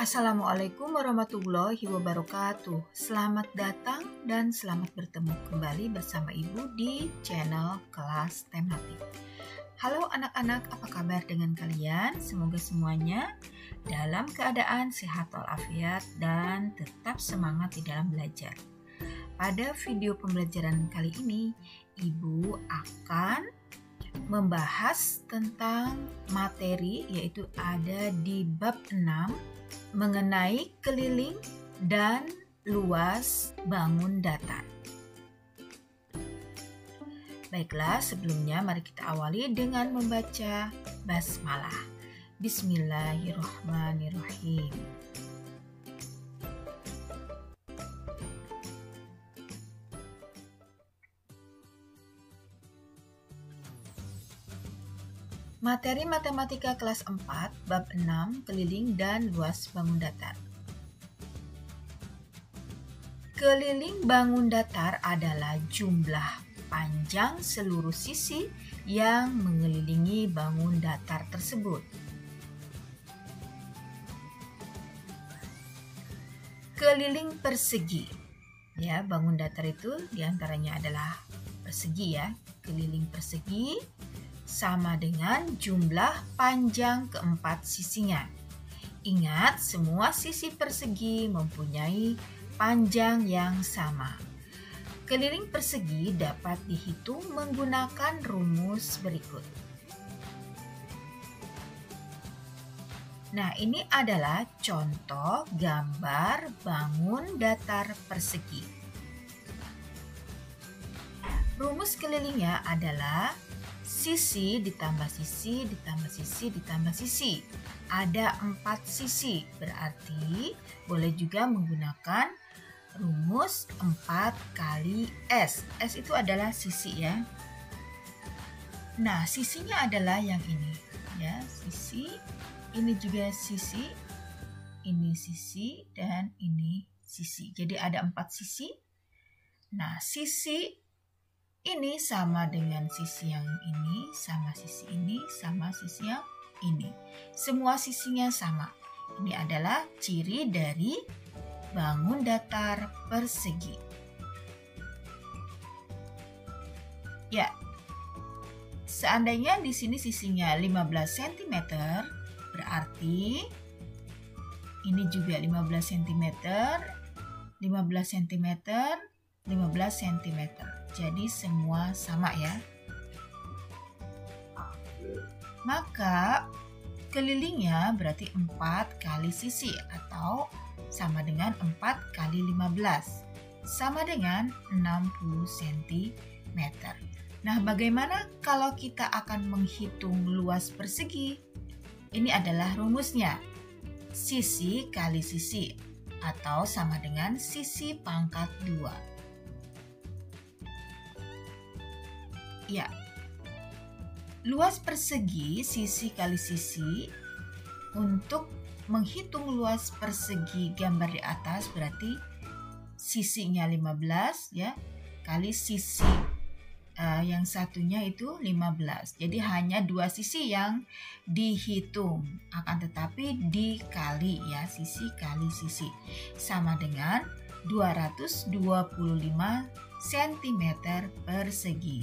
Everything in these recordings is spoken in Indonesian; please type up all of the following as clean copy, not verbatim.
Assalamualaikum warahmatullahi wabarakatuh. Selamat datang dan selamat bertemu kembali bersama Ibu di channel Kelas Tematik. Halo anak-anak, apa kabar dengan kalian? Semoga semuanya dalam keadaan sehat walafiat dan tetap semangat di dalam belajar. Pada video pembelajaran kali ini, Ibu akan membahas tentang materi yaitu ada di bab 6 mengenai keliling dan luas bangun datar. Baiklah, sebelumnya mari kita awali dengan membaca basmalah. Bismillahirrahmanirrahim. Materi Matematika kelas 4, bab 6, keliling dan luas bangun datar. Keliling bangun datar adalah jumlah panjang seluruh sisi yang mengelilingi bangun datar tersebut. Keliling persegi. Ya, bangun datar itu diantaranya adalah persegi ya. Keliling persegi sama dengan jumlah panjang keempat sisinya. Ingat, semua sisi persegi mempunyai panjang yang sama. Keliling persegi dapat dihitung menggunakan rumus berikut. Nah, ini adalah contoh gambar bangun datar persegi. Rumus kelilingnya adalah sisi ditambah sisi ditambah sisi ditambah sisi. Ada 4 sisi, berarti boleh juga menggunakan rumus 4 kali S. S itu adalah sisi ya. Nah, sisinya adalah yang ini ya, sisi. Ini juga sisi, ini sisi, dan ini sisi. Jadi ada 4 sisi. Nah, sisi ini sama dengan sisi yang ini, sama sisi ini, sama sisi yang ini. Semua sisinya sama. Ini adalah ciri dari bangun datar persegi. Ya, seandainya di sini sisinya 15 cm, berarti ini juga 15 cm, 15 cm, 15 cm. Jadi semua sama ya. Maka kelilingnya berarti 4 kali sisi atau sama dengan 4 kali 15. Sama dengan 60 cm. Nah, bagaimana kalau kita akan menghitung luas persegi? Ini adalah rumusnya. Sisi kali sisi atau sama dengan sisi pangkat 2. Ya, luas persegi sisi kali sisi. Untuk menghitung luas persegi gambar di atas berarti sisinya 15 ya kali sisi yang satunya itu 15. Jadi hanya 2 sisi yang dihitung, akan tetapi dikali ya, sisi kali sisi sama dengan 225 cm persegi.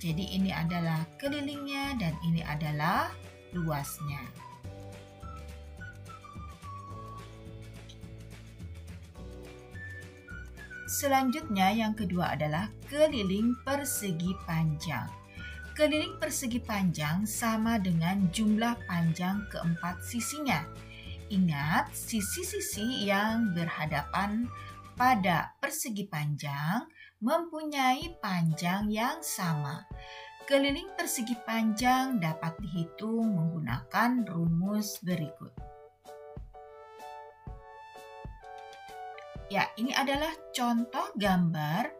Jadi ini adalah kelilingnya dan ini adalah luasnya. Selanjutnya yang kedua adalah keliling persegi panjang. Keliling persegi panjang sama dengan jumlah panjang keempat sisinya. Ingat, sisi-sisi yang berhadapan pada persegi panjang mempunyai panjang yang sama. Keliling persegi panjang dapat dihitung menggunakan rumus berikut. Ya, ini adalah contoh gambar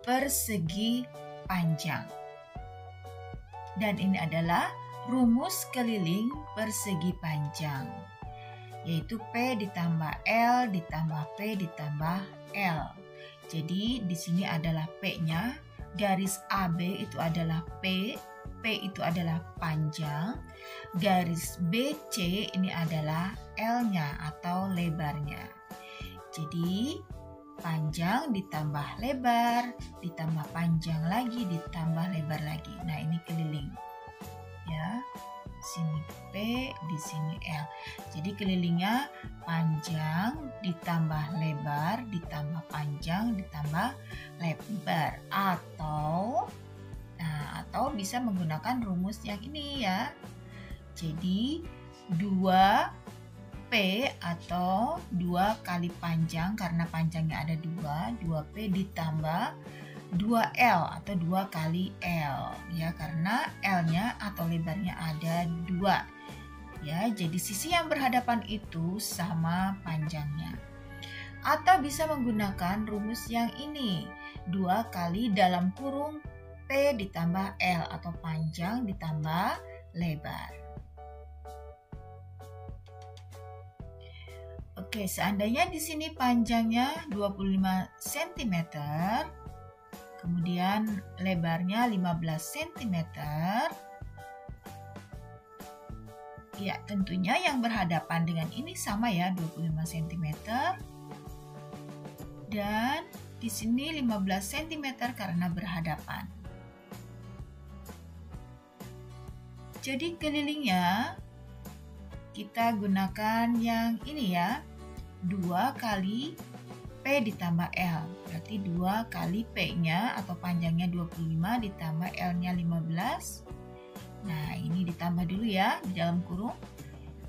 persegi panjang. Dan ini adalah rumus keliling persegi panjang, yaitu P ditambah L ditambah P ditambah L. Jadi di sini adalah P-nya, garis AB itu adalah P, P itu adalah panjang, garis BC ini adalah L-nya atau lebarnya. Jadi panjang ditambah lebar, ditambah panjang lagi, ditambah lebar lagi. Nah, ini keliling. Ya. Sini P, di sini L. Jadi kelilingnya panjang ditambah lebar, ditambah panjang, ditambah lebar. Atau bisa menggunakan rumus yang ini ya. Jadi 2P atau 2 kali panjang, karena panjangnya ada 2P ditambah 2L atau 2 kali L ya, karena L-nya atau lebarnya ada 2 ya. Jadi sisi yang berhadapan itu sama panjangnya. Atau bisa menggunakan rumus yang ini, 2 kali dalam kurung P ditambah L atau panjang ditambah lebar. Oke, seandainya di sini panjangnya 25 cm, kemudian lebarnya 15 cm. Ya, tentunya yang berhadapan dengan ini sama ya, 25 cm. Dan di sini 15 cm karena berhadapan. Jadi kelilingnya kita gunakan yang ini ya, 2 kali P ditambah L, berarti 2 kali P-nya atau panjangnya 25 ditambah L-nya 15. Nah, ini ditambah dulu ya di dalam kurung,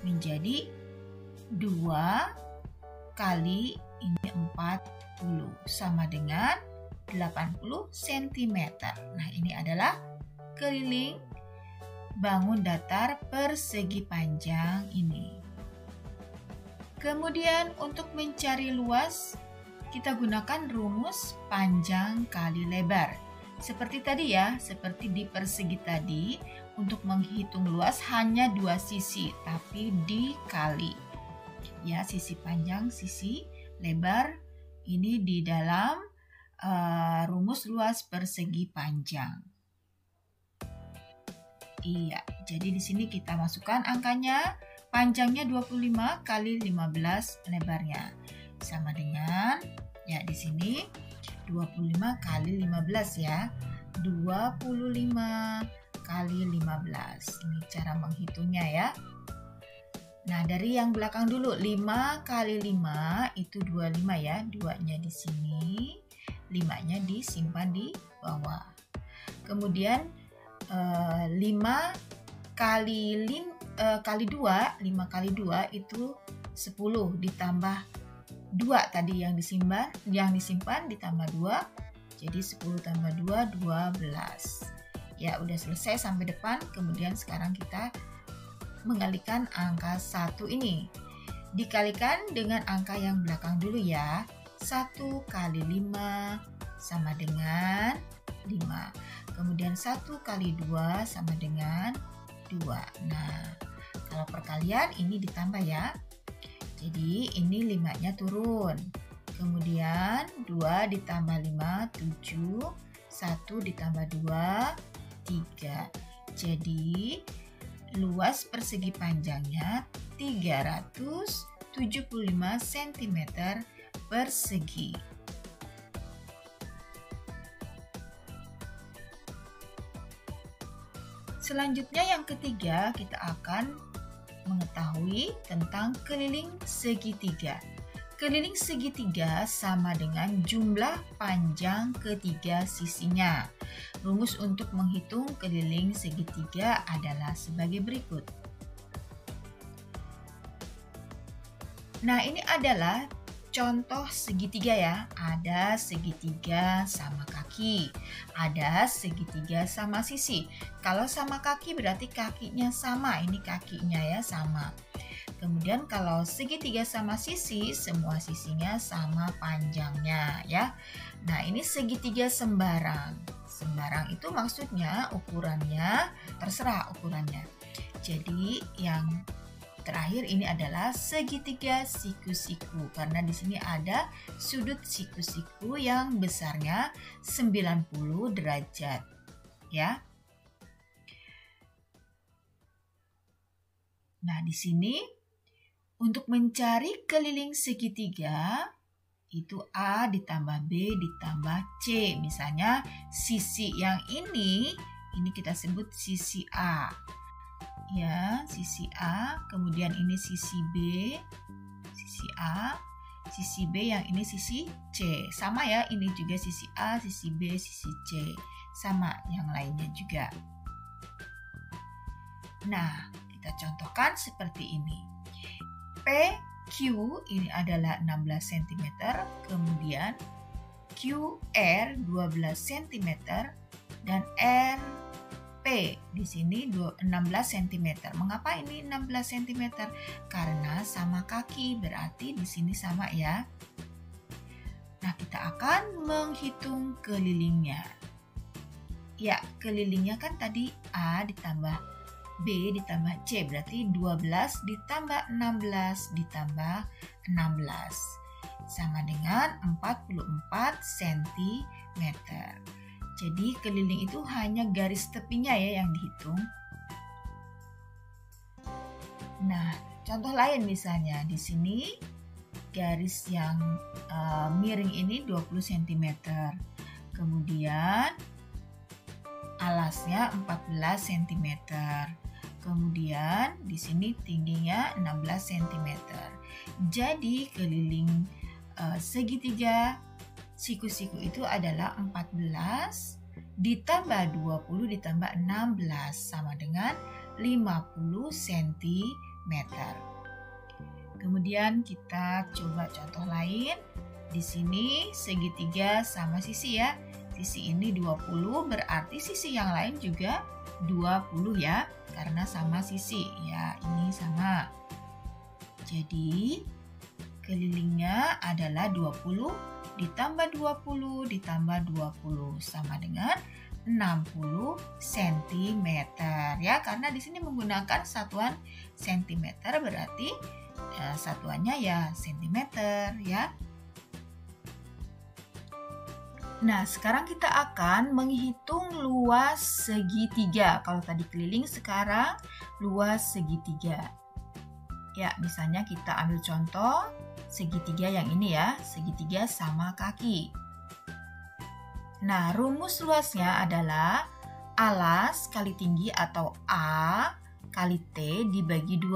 menjadi 2 kali ini 40 sama dengan 80 cm. Nah, ini adalah keliling bangun datar persegi panjang ini. Kemudian untuk mencari luas, kita gunakan rumus panjang kali lebar. Seperti tadi ya, seperti di persegi tadi, untuk menghitung luas hanya 2 sisi, tapi dikali. Ya, sisi panjang, sisi lebar, ini di dalam rumus luas persegi panjang. Iya, jadi di sini kita masukkan angkanya, panjangnya 25 kali 15 lebarnya. Sama dengan ya di sini 25 kali 15 ya. 25 kali 15. Ini cara menghitungnya ya. Nah, dari yang belakang dulu, 5 kali 5 itu 25 ya. 2-nya di sini, 5-nya disimpan di bawah. Kemudian 5 kali 2, 5 kali 2 itu 10 ditambah 2 tadi yang disimpan ditambah 2, jadi 10 tambah 2, 12. Ya, udah selesai sampai depan. Kemudian sekarang kita mengalikan angka 1 ini. Dikalikan dengan angka yang belakang dulu ya. 1 kali 5 sama dengan 5. Kemudian 1 kali 2 sama dengan 2. Nah, kalau perkalian ini ditambah ya. Jadi ini 5-nya turun. Kemudian 2 ditambah 5, 7. 1 ditambah 2, 3. Jadi luas persegi panjangnya 375 cm persegi. Selanjutnya yang ketiga, kita akan mengetahui tentang keliling segitiga. Keliling segitiga sama dengan jumlah panjang ketiga sisinya. Rumus untuk menghitung keliling segitiga adalah sebagai berikut. Nah, ini adalah contoh segitiga ya. Ada segitiga sama kaki, ada segitiga sama sisi. Kalau sama kaki berarti kakinya sama, ini kakinya ya sama. Kemudian kalau segitiga sama sisi, semua sisinya sama panjangnya ya. Nah, ini segitiga sembarang. Sembarang itu maksudnya ukurannya terserah ukurannya. Jadi yang terakhir ini adalah segitiga siku-siku, karena di sini ada sudut siku-siku yang besarnya 90 derajat ya. Nah, di sini untuk mencari keliling segitiga itu A ditambah B ditambah C. Misalnya sisi yang ini kita sebut sisi A. Ya, sisi A, kemudian ini sisi B, sisi A, sisi B yang ini sisi C. Sama ya, ini juga sisi A, sisi B, sisi C. Sama yang lainnya juga. Nah, kita contohkan seperti ini. PQ ini adalah 16 cm, kemudian QR 12 cm, dan RP di sini 16 cm. Mengapa ini 16 cm? Karena sama kaki, berarti di sini sama ya. Nah, kita akan menghitung kelilingnya. Ya, kelilingnya kan tadi A ditambah B ditambah C, berarti 12 ditambah 16 ditambah 16 sama dengan 44 cm. Jadi keliling itu hanya garis tepinya ya yang dihitung. Nah, contoh lain misalnya di sini garis yang miring ini 20 cm. Kemudian alasnya 14 cm. Kemudian di sini tingginya 16 cm. Jadi keliling segitiga siku-siku itu adalah 14 ditambah 20 ditambah 16 sama dengan 50 cm. Kemudian kita coba contoh lain. Di sini segitiga sama sisi ya. Sisi ini 20, berarti sisi yang lain juga 20 ya, karena sama sisi ya, ini sama. Jadi kelilingnya adalah 20 ditambah 20 ditambah 20 sama dengan 60 cm ya, karena di sini menggunakan satuan cm, berarti satuannya ya cm ya. Nah, sekarang kita akan menghitung luas segitiga. Kalau tadi keliling, sekarang luas segitiga. Ya, misalnya kita ambil contoh segitiga yang ini ya, segitiga sama kaki. Nah, rumus luasnya adalah alas kali tinggi atau A kali T dibagi 2.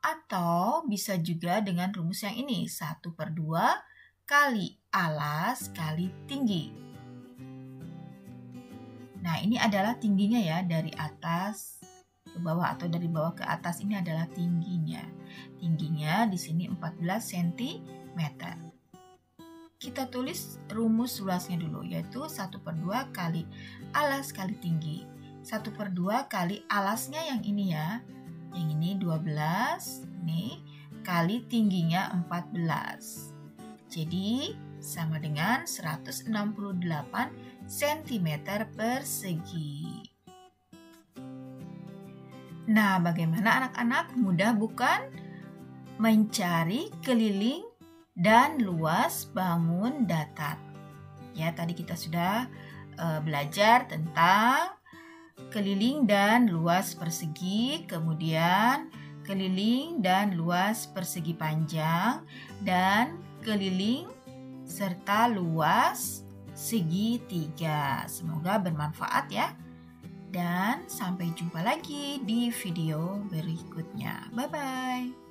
Atau bisa juga dengan rumus yang ini, 1/2 kali alas kali tinggi. Nah, ini adalah tingginya ya, dari atas ke bawah atau dari bawah ke atas, ini adalah tingginya. Tingginya di sini 14 cm. Kita tulis rumus luasnya dulu, yaitu 1/2 kali alas kali tinggi. 1/2 kali alasnya yang ini ya, yang ini 12, nih, kali tingginya 14. Jadi sama dengan 168 cm persegi. Nah, bagaimana anak-anak? Mudah bukan? Mencari keliling dan luas bangun datar. Ya, tadi kita sudah belajar tentang keliling dan luas persegi, kemudian keliling dan luas persegi panjang, dan keliling serta luas segitiga. Semoga bermanfaat ya. Dan sampai jumpa lagi di video berikutnya. Bye-bye.